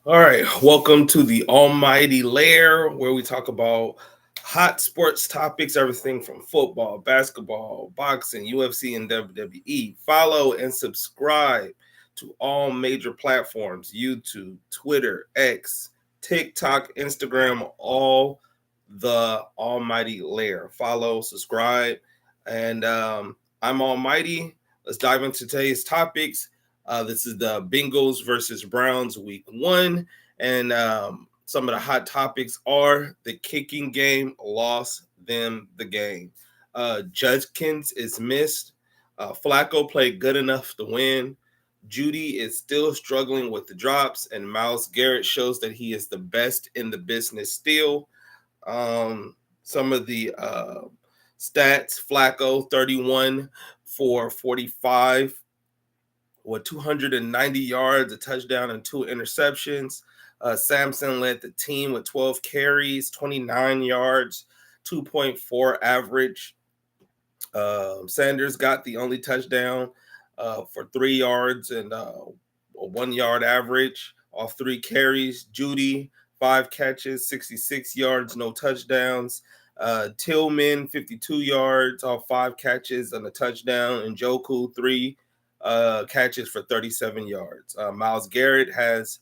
All right, welcome to the almighty Lair, where we talk about hot sports topics, everything from football, basketball, boxing, UFC, and WWE. Follow and subscribe to all major platforms: YouTube, Twitter, X, TikTok, Instagram, all the almighty Lair. Follow, subscribe, and I'm Almighty. Let's dive into today's topics. This is the Bengals versus Browns week one. And some of the hot topics are the kicking game lost them the game. Judkins is missed. Flacco played good enough to win. Judy is still struggling with the drops, and Myles Garrett shows that he is the best in the business still. Some of the stats: Flacco 31 for 45 with 290 yards, a touchdown, and 2 interceptions. Samson led the team with 12 carries, 29 yards, 2.4 average. Sanders got the only touchdown for 3 yards and a 1 yard average off 3 carries. Judy, 5 catches, 66 yards, no touchdowns. Tillman, 52 yards off 5 catches and a touchdown. And Joku, 3 catches for 37 yards. Myles Garrett has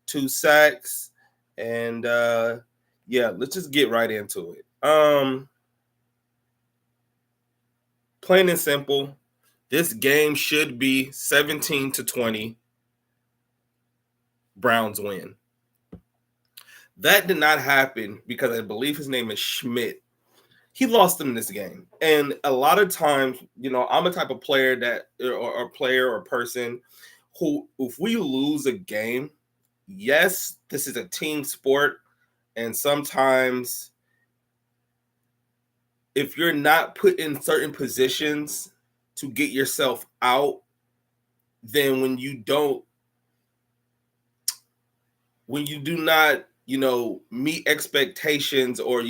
2 sacks. And let's just get right into it. Plain and simple, this game should be 17-20. Browns win. That did not happen because I believe his name is Schmidt. He lost them this game. And a lot of times, I'm a type of player that, or player or person who, if we lose a game, yes, this is a team sport. And sometimes if you're not put in certain positions to get yourself out, then when you do not, meet expectations or,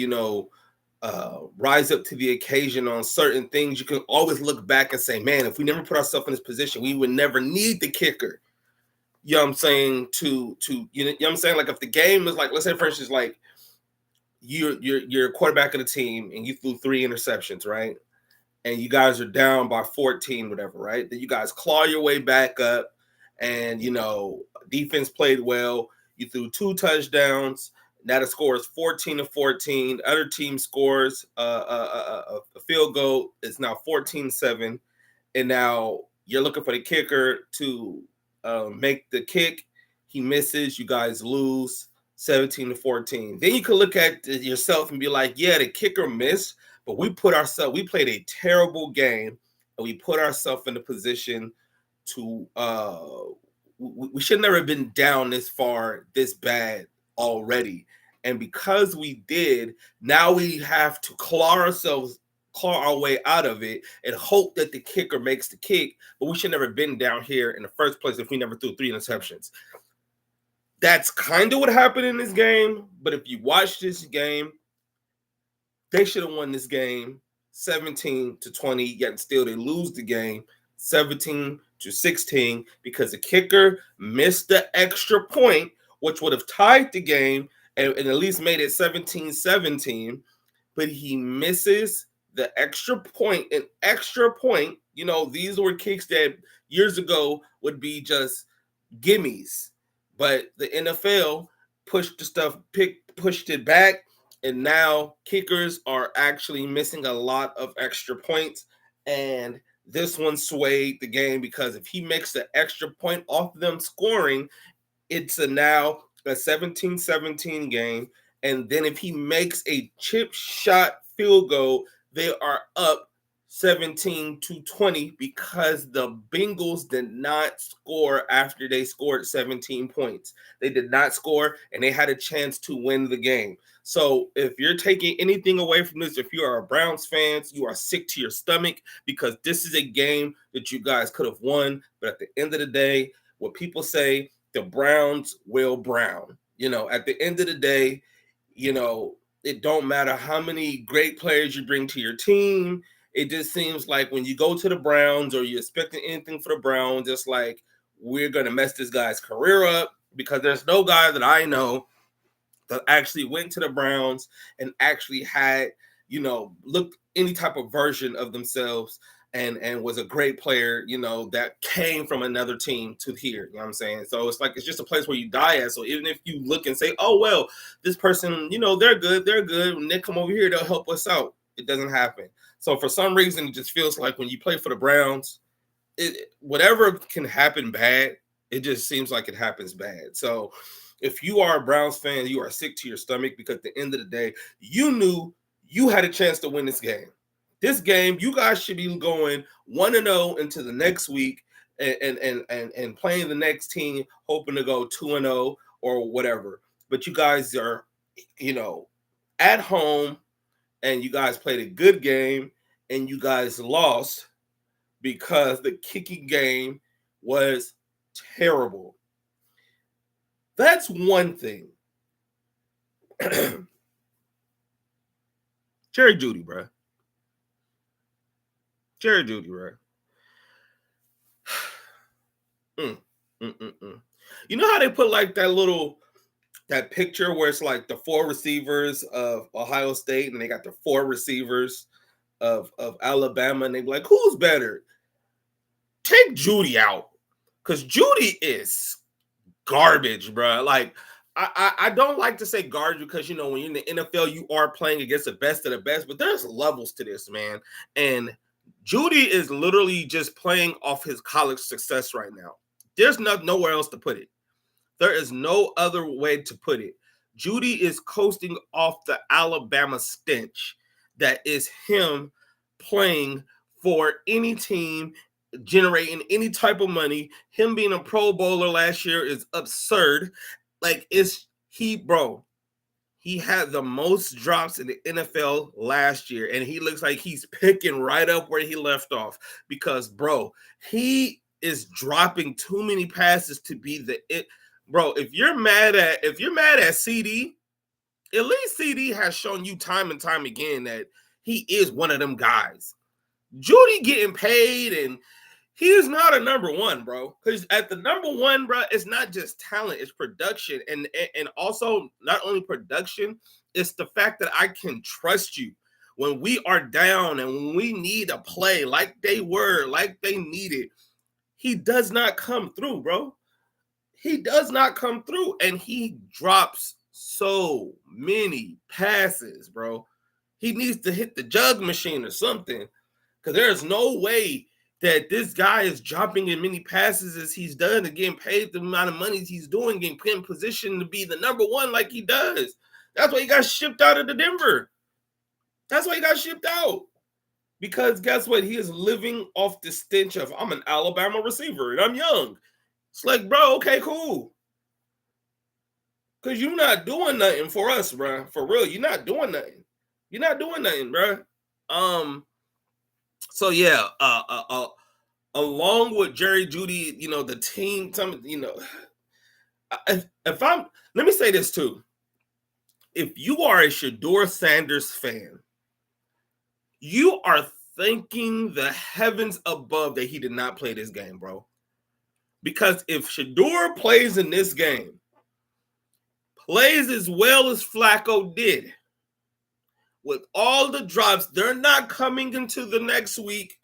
rise up to the occasion on certain things, you can always look back and say, man, if we never put ourselves in this position, we would never need the kicker. You know what I'm saying? Like if the game is like, let's say for instance, like you're a quarterback of the team and you threw 3 interceptions, right? And you guys are down by 14, whatever, right? Then you guys claw your way back up and, defense played well. You threw 2 touchdowns. Now the score is 14-14. Other team scores a field goal. It's now 14-7. And now you're looking for the kicker to make the kick. He misses. You guys lose 17-14. Then you can look at yourself and be like, yeah, the kicker missed, but we played a terrible game, and we put ourselves in a position to we should never have been down this far, this bad already. And because we did, now we have to claw our way out of it and hope that the kicker makes the kick. But we should never have been down here in the first place if we never threw 3 interceptions. That's kind of what happened in this game. But if you watch this game, they should have won this game 17-20, yet still they lose the game 17-16 because the kicker missed the extra point, which would have tied the game and at least made it 17-17. But he misses the extra point. An extra point, these were kicks that years ago would be just gimmies. But the NFL pushed it back, and now kickers are actually missing a lot of extra points. And this one swayed the game because if he makes the extra point off them scoring, it's now a 17-17 game. And then if he makes a chip shot field goal, they are up 17-20 because the Bengals did not score after they scored 17 points. They did not score, and they had a chance to win the game. So if you're taking anything away from this, if you are a Browns fans, you are sick to your stomach because this is a game that you guys could have won. But at the end of the day, what people say, the Browns will Brown. At the end of the day, it don't matter how many great players you bring to your team. It just seems like when you go to the Browns or you're expecting anything for the Browns, it's like, we're going to mess this guy's career up. because there's no guy that I know that actually went to the Browns and actually had, looked any type of version of themselves and was a great player, that came from another team to here. You know what I'm saying? So it's like it's just a place where you die at. So even if you look and say, oh, well, this person, they're good. When they come over here, they'll help us out. It doesn't happen. So for some reason, it just feels like when you play for the Browns, whatever can happen bad, it just seems like it happens bad. So if you are a Browns fan, you are sick to your stomach because at the end of the day, you knew you had a chance to win this game. This game, you guys should be going 1-0 into the next week and playing the next team, hoping to go 2-0 or whatever. But you guys are, at home, and you guys played a good game, and you guys lost because the kicking game was terrible. That's one thing. Jerry Judy, bro. Jerry Judy, bro. You know how they put like that picture where it's like the 4 receivers of Ohio State and they got the 4 receivers of Alabama, and they be like, who's better? Take Judy out, because Judy is garbage, bro. Like, I don't like to say garbage because, when you're in the NFL, you are playing against the best of the best, but there's levels to this, man. And Judy is literally just playing off his college success right now. There's nowhere else to put it. There is no other way to put it. Judy is coasting off the Alabama stench that is him playing for any team, generating any type of money. Him being a Pro Bowler last year is absurd. Like, he had the most drops in the NFL last year, and he looks like he's picking right up where he left off because, bro, he is dropping too many passes to be bro. If you're mad at CD, at least CD has shown you time and time again that he is one of them guys. Judy getting paid, and he is not a number one, bro. Because at the number one, bro, it's not just talent, it's production. And also not only production, it's the fact that I can trust you when we are down and when we need a play like they needed. He does not come through, bro. He does not come through, and he drops so many passes, bro. He needs to hit the jug machine or something, because there's no way that this guy is dropping as many passes as he's done and getting paid the amount of money he's doing, getting put in position to be the number one like he does. That's why he got shipped out of Denver. That's why he got shipped out. Because guess what? He is living off the stench of, I'm an Alabama receiver and I'm young. It's like, bro, okay, cool. Because you're not doing nothing for us, bro. For real, you're not doing nothing. You're not doing nothing, bro. So yeah, along with Jerry Judy, the team, let me say this too. If you are a Shedeur Sanders fan, you are thanking the heavens above that he did not play this game, bro. Because if Shedeur plays in this game, plays as well as Flacco did, with all the drops, they're not coming into the next week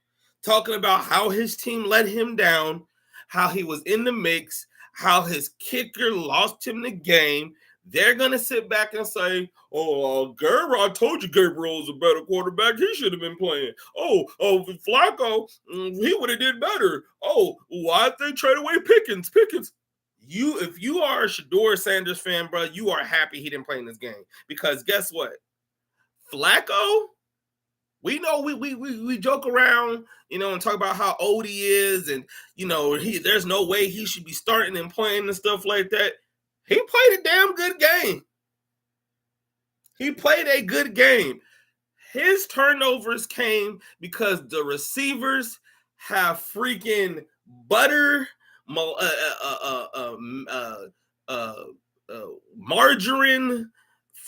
talking about how his team let him down, how he was in the mix, how his kicker lost him the game. They're going to sit back and say, Garrett, I told you Gabriel's a better quarterback. He should have been playing. Flacco, he would have did better. Why'd they trade away Pickens? If you are a Shedeur Sanders fan, bro, you are happy he didn't play in this game. Because guess what? Flacco, we know we joke around, and talk about how old he is, and there's no way he should be starting and playing and stuff like that. He played a damn good game. He played a good game. His turnovers came because the receivers have freaking butter, margarine,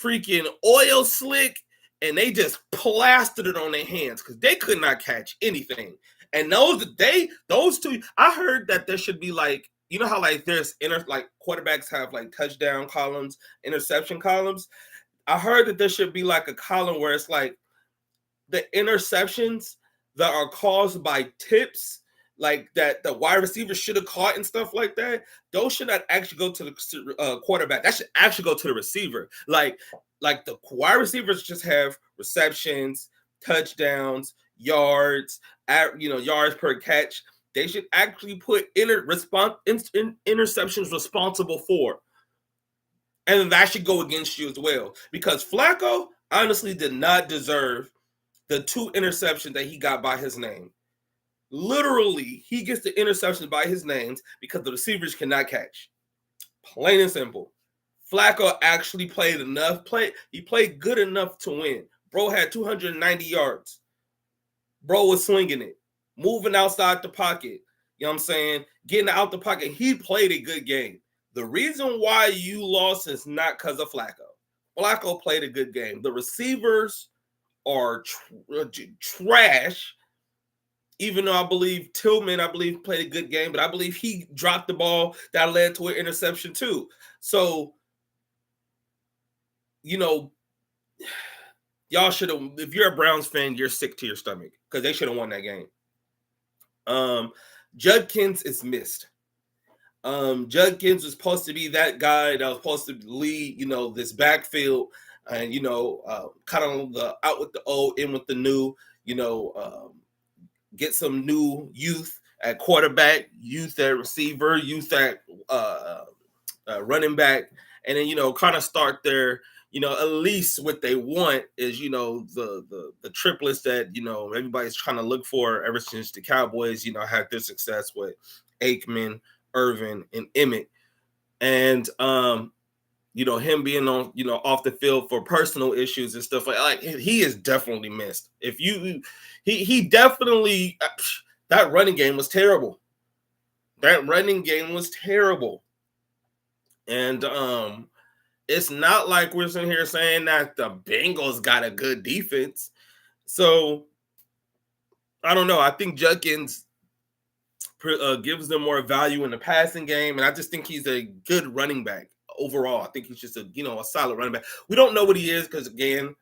freaking oil slick, and they just plastered it on their hands because they could not catch anything. And those two, I heard that there should be like, you know how like there's like quarterbacks have like touchdown columns, interception columns. I heard that there should be like a column where it's like the interceptions that are caused by tips, like that the wide receiver should have caught and stuff like that. Those should not actually go to the quarterback. That should actually go to the receiver. Like the wide receivers just have receptions, touchdowns, yards, yards per catch. They should actually put interceptions responsible for. And that should go against you as well. Because Flacco honestly did not deserve the 2 interceptions that he got by his name. Literally, he gets the interception by his names because the receivers cannot catch. Plain and simple. Flacco actually played enough. He played good enough to win. Bro had 290 yards. Bro was slinging it, moving outside the pocket. You know what I'm saying? Getting out the pocket. He played a good game. The reason why you lost is not because of Flacco. Flacco played a good game. The receivers are trash. Even though I believe Tillman, played a good game, but I believe he dropped the ball that led to an interception too. So, y'all should have, if you're a Browns fan, you're sick to your stomach because they should have won that game. Judkins is missed. Judkins was supposed to be that guy that was supposed to lead, this backfield and, kind of the out with the old, in with the new, get some new youth at quarterback, youth at receiver, youth at running back, and then, kind of start their, at least what they want is, the triplets that, everybody's trying to look for ever since the Cowboys, had their success with Aikman, Irvin, and Emmett. And, him being on, off the field for personal issues and stuff like he is definitely missed. He definitely, that running game was terrible. And, it's not like we're sitting here saying that the Bengals got a good defense. So, I don't know. I think Judkins gives them more value in the passing game. And I just think he's a good running back overall. I think he's just a solid running back. We don't know what he is because, again,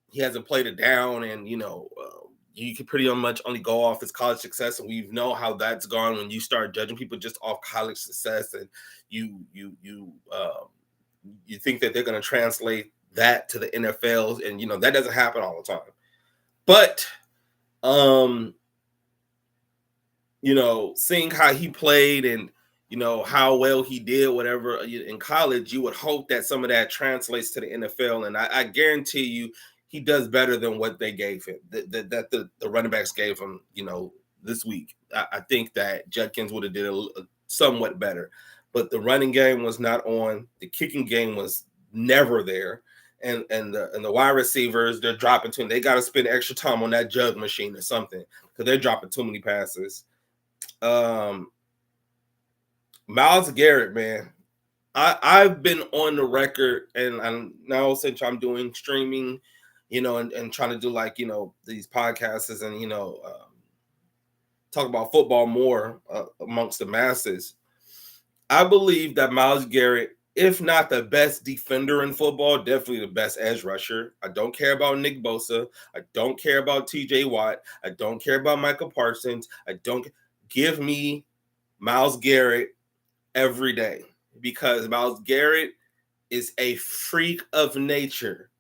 he hasn't played it down. And, you can pretty much only go off his college success. And we know how that's gone when you start judging people just off college success. And you think that they're going to translate that to the NFL. And, that doesn't happen all the time. But, seeing how he played and, how well he did, whatever in college, you would hope that some of that translates to the NFL. And I guarantee you he does better than what they gave him, that the running backs gave him, this week. I think that Judkins would have did somewhat better. But the running game was not on. The kicking game was never there. And the wide receivers, they're dropping too. They got to spend extra time on that jug machine or something because they're dropping too many passes. Myles Garrett, man, I've been on the record, and I'm now since I'm doing streaming, and trying to do like these podcasts and talk about football more amongst the masses. I believe that Myles Garrett, if not the best defender in football, definitely the best edge rusher. I don't care about Nick Bosa. I don't care about TJ Watt. I don't care about Michael Parsons. Give me Myles Garrett every day because Myles Garrett is a freak of nature.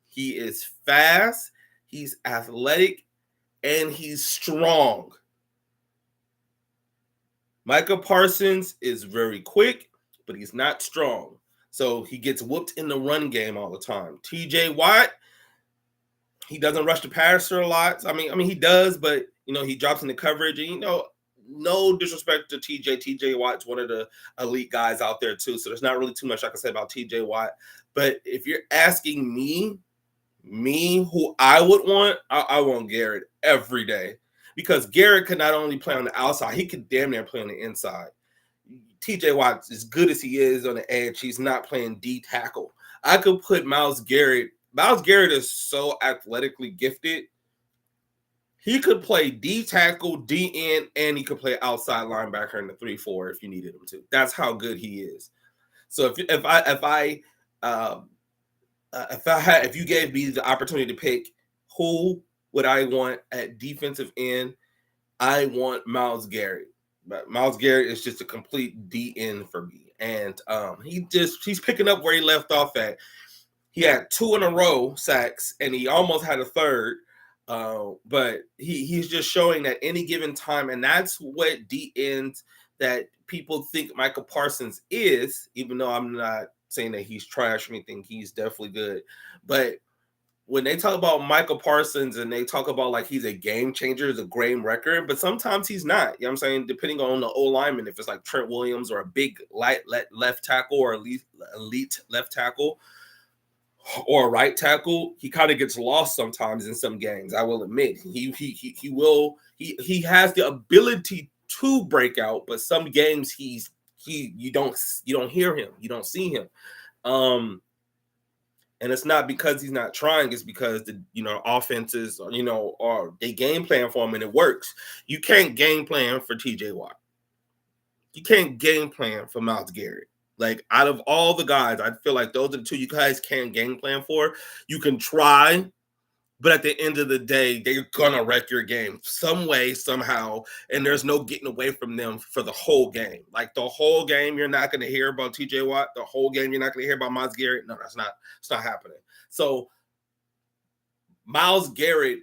He is fast, he's athletic, and he's strong. Michael Parsons is very quick, but he's not strong. So he gets whooped in the run game all the time. TJ Watt, he doesn't rush the passer a lot. I mean, he does, but he drops in the coverage. And no disrespect to TJ. TJ Watt's one of the elite guys out there too. So there's not really too much I can say about TJ Watt. But if you're asking me who I would want, I want Garrett every day. Because Garrett could not only play on the outside, he could damn near play on the inside. TJ Watt, as good as he is on the edge, he's not playing D tackle. I could put Myles Garrett. Myles Garrett is so athletically gifted. He could play D tackle, D end, and he could play outside linebacker in the 3-4 if you needed him to. That's how good he is. So if you gave me the opportunity to pick who would I want at defensive end, I want Myles Garrett. But Myles Garrett is just a complete D end for me. And he's picking up where he left off at. He had 2 in a row sacks, and he almost had a third. But he's just showing that any given time, and that's what D ends that people think Micah Parsons is, even though I'm not saying that he's trash or anything. He's definitely good. But when they talk about Michael Parsons and they talk about like he's a game changer, is a game record, but sometimes he's not. You know what I'm saying? Depending on the O lineman, if it's like Trent Williams or a big light left tackle or elite left tackle or a right tackle, he kind of gets lost sometimes in some games. I will admit he has the ability to break out, but some games you don't hear him, you don't see him. And it's not because he's not trying, it's because the offenses are they game plan for him and it works. You can't game plan for TJ Watt. You can't game plan for Myles Garrett. Like, out of all the guys, I feel like those are the two you guys can game plan for. You can try, but at the end of the day, they're gonna wreck your game some way, somehow, and there's no getting away from them for the whole game. Like, the whole game, you're not gonna hear about TJ Watt. The whole game, you're not gonna hear about Myles Garrett. No, it's not happening. So Myles Garrett,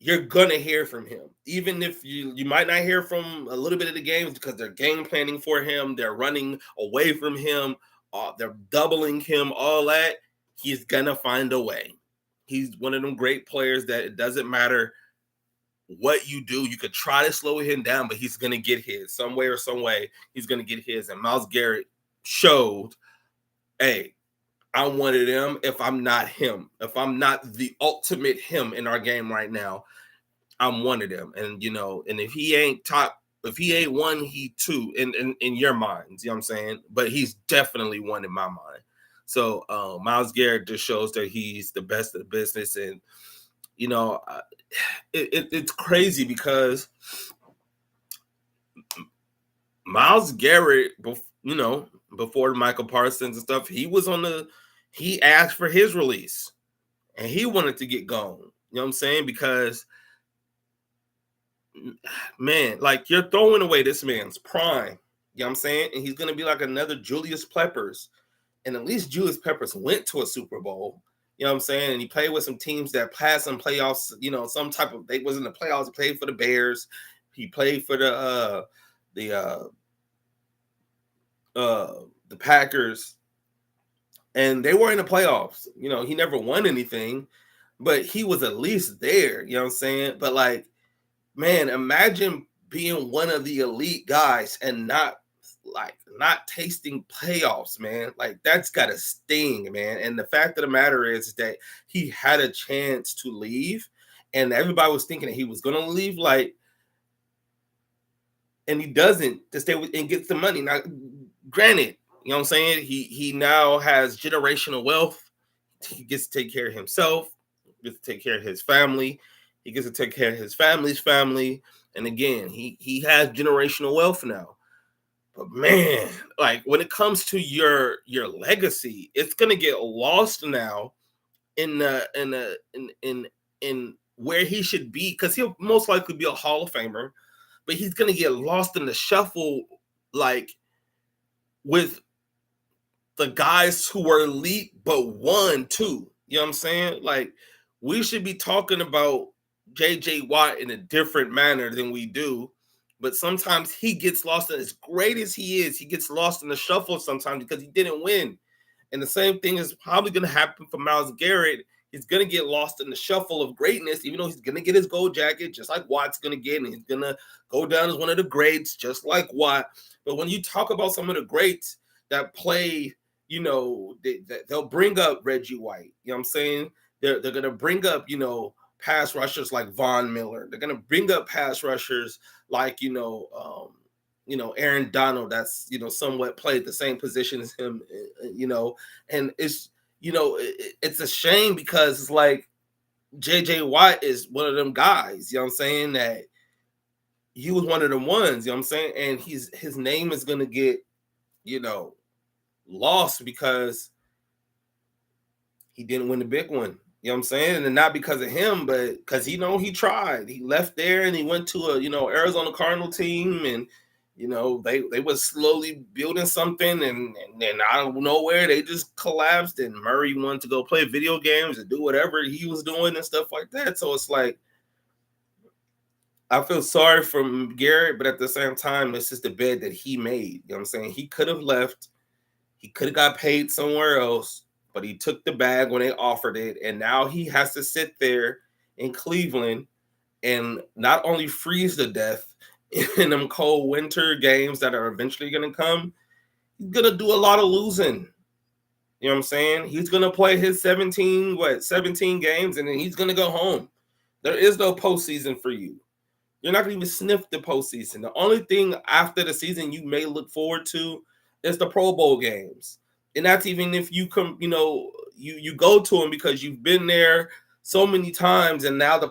you're gonna hear from him, even if you might not hear from a little bit of the games because they're game planning for him, they're running away from him, they're doubling him, all that. He's gonna find a way. He's one of them great players that it doesn't matter what you do. You could try to slow him down, but he's gonna get his some way or some way. He's gonna get his. And Myles Garrett showed, hey, I wanted him. If I'm not him, if I'm not the ultimate him in our game right now, I'm one of them. And and if he ain't top, if he ain't one, he two in your minds. You know what I'm saying? But he's definitely one in my mind. So Myles Garrett just shows that he's the best of the business. And it's crazy because Myles Garrett, before Michael Parsons and stuff, he asked for his release and he wanted to get gone. You know what I'm saying? Because, man, like, you're throwing away this man's prime. You know what I'm saying? And he's going to be like another Julius Peppers. And at least Julius Peppers went to a Super Bowl. You know what I'm saying? And he played with some teams that passed some playoffs, some type of, they was in the playoffs. He played for the Bears. He played for the Packers. And they were in the playoffs. He never won anything, but he was at least there. You know what I'm saying? But, like, man, imagine being one of the elite guys and not tasting playoffs, man. Like, that's gotta sting, man. And the fact of the matter is that he had a chance to leave, and everybody was thinking that he was gonna leave, like, and he doesn't, to stay with and get the money. Now, granted, you know what I'm saying? He now has generational wealth. He gets to take care of himself, he gets to take care of his family, he gets to take care of his family's family. And again, he has generational wealth now. But, man, like, when it comes to your legacy, it's gonna get lost now in where he should be, because he'll most likely be a Hall of Famer, but he's gonna get lost in the shuffle, like, with the guys who were elite but won too. You know what I'm saying? Like, we should be talking about JJ Watt in a different manner than we do. But sometimes he gets lost, and as great as he is, he gets lost in the shuffle sometimes because he didn't win. And the same thing is probably going to happen for Myles Garrett. He's going to get lost in the shuffle of greatness, even though he's going to get his gold jacket, just like Watt's going to get, and he's going to go down as one of the greats, just like Watt. But when you talk about some of the greats that play, they'll bring up Reggie White. You know what I'm saying? They're going to bring up, pass rushers like Von Miller. They're going to bring up pass rushers like, Aaron Donald, that's, somewhat played the same position as him, and it's, it's a shame because it's like, JJ Watt is one of them guys, you know what I'm saying, that he was one of them ones, you know what I'm saying? And his name is gonna get, you know, lost because he didn't win the big one. You know what I'm saying? And not because of him, but because he tried. He left there and he went to a Arizona Cardinal team, and they was slowly building something, and then out of nowhere they just collapsed. And Murray wanted to go play video games and do whatever he was doing and stuff like that. So it's like I feel sorry for Garrett, but at the same time, this is the bed that he made. You know what I'm saying? He could have left. He could have got paid somewhere else, but he took the bag when they offered it. And now he has to sit there in Cleveland and not only freeze to death in them cold winter games that are eventually going to come, he's going to do a lot of losing. You know what I'm saying? He's going to play his 17 games, and then he's going to go home. There is no postseason for you. You're not going to even sniff the postseason. The only thing after the season you may look forward to is the Pro Bowl games. And that's even if you come, you go to them because you've been there so many times, and now the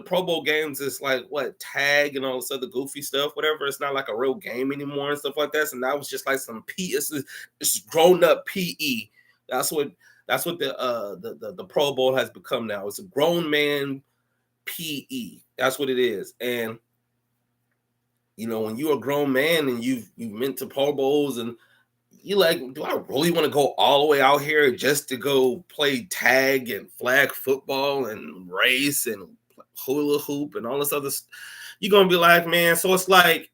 Pro Bowl games is like tag and all this other goofy stuff, whatever. It's not like a real game anymore and stuff like that. So now it's just like some it's grown up PE. That's what the Pro Bowl has become now. It's a grown man PE. That's what it is. And when you're a grown man and you've been to Pro Bowls, and you like, do I really want to go all the way out here just to go play tag and flag football and race and hula hoop and all this other stuff? You're gonna be like, man. So it's like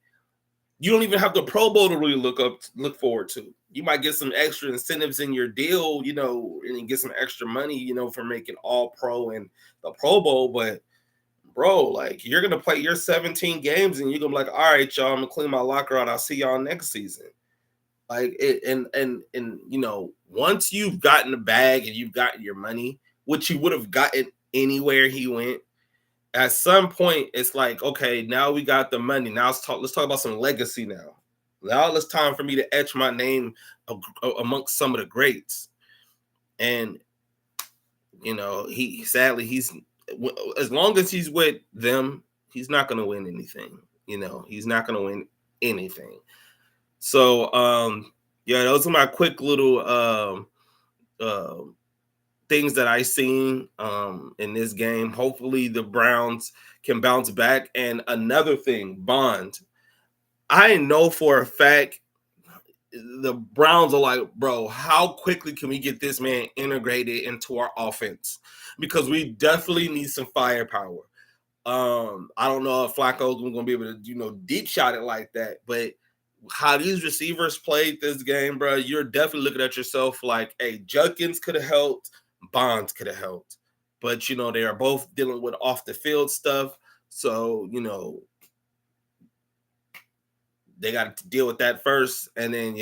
you don't even have the Pro Bowl to really look forward to. You might get some extra incentives in your deal, and get some extra money, for making All Pro and the Pro Bowl, but bro, like you're gonna play your 17 games and you're gonna be like, all right, y'all, I'm gonna clean my locker out. I'll see y'all next season. Like it, and once you've gotten the bag and you've gotten your money, which you would have gotten anywhere he went, at some point it's like, okay, now we got the money. Now let's talk about some legacy now. Now it's time for me to etch my name amongst some of the greats. And he's as long as he's with them, he's not going to win anything. He's not going to win anything. So, those are my quick little things that I seen in this game. Hopefully the Browns can bounce back. And another thing, Bond, I know for a fact the Browns are like, bro, how quickly can we get this man integrated into our offense? Because we definitely need some firepower. I don't know if Flacco is going to be able to, deep shot it like that, but how these receivers played this game, bro, you're definitely looking at yourself like, hey, Judkins could have helped, Bonds could have helped, but they are both dealing with off the field stuff, so they got to deal with that first, and then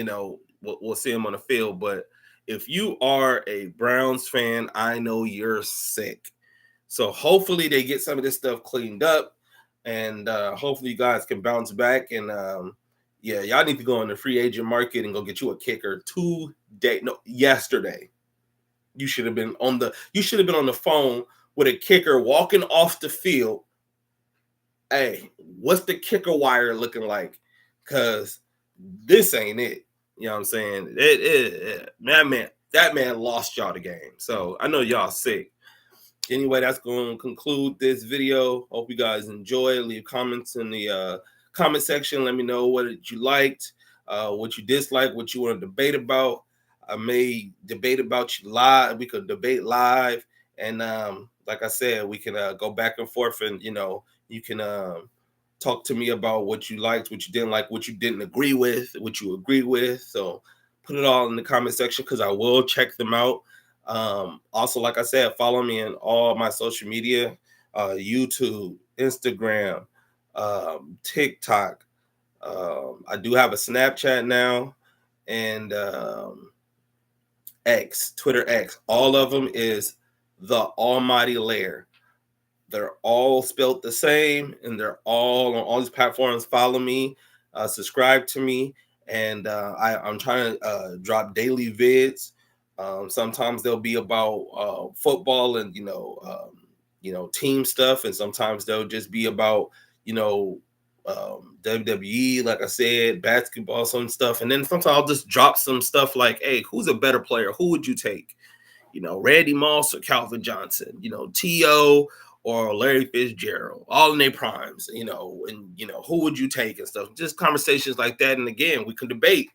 we'll see them on the field. But if you are a Browns fan, I know you're sick. So hopefully they get some of this stuff cleaned up, and hopefully you guys can bounce back. And y'all need to go on the free agent market and go get you a kicker yesterday. You should have been on the phone with a kicker walking off the field. Hey, what's the kicker wire looking like? Because this ain't it. You know what I'm saying? That man lost y'all the game. So I know y'all sick. Anyway, that's going to conclude this video. Hope you guys enjoy. Leave comments in the comment section. Let me know what you liked, what you disliked, what you want to debate about. I may debate about you live. We could debate live. And like I said, we can go back and forth, and you can talk to me about what you liked, what you didn't like, what you didn't agree with, what you agreed with. So put it all in the comment section because I will check them out. Also, like I said, follow me in all my social media, YouTube, Instagram, TikTok. I do have a Snapchat now, and Twitter X. All of them is the Almighty Lair. They're all spelled the same, and they're all on all these platforms. Follow me, subscribe to me, and I'm trying to drop daily vids. Sometimes they'll be about football and team stuff, and sometimes they'll just be about, WWE, like I said, basketball, some stuff. And then sometimes I'll just drop some stuff like, hey, who's a better player? Who would you take? Randy Moss or Calvin Johnson, T.O. or Larry Fitzgerald, all in their primes, who would you take and stuff? Just conversations like that. And again, we can debate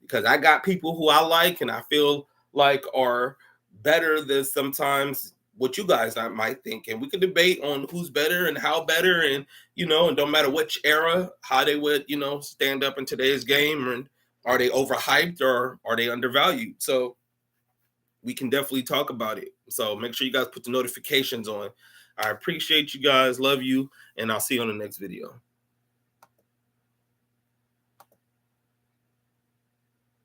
because I got people who I like and I feel like are better than sometimes what you guys might think. And we could debate on who's better and how better, and, and don't matter which era, how they would, stand up in today's game, and are they overhyped or are they undervalued? So we can definitely talk about it. So make sure you guys put the notifications on. I appreciate you guys. Love you. And I'll see you on the next video.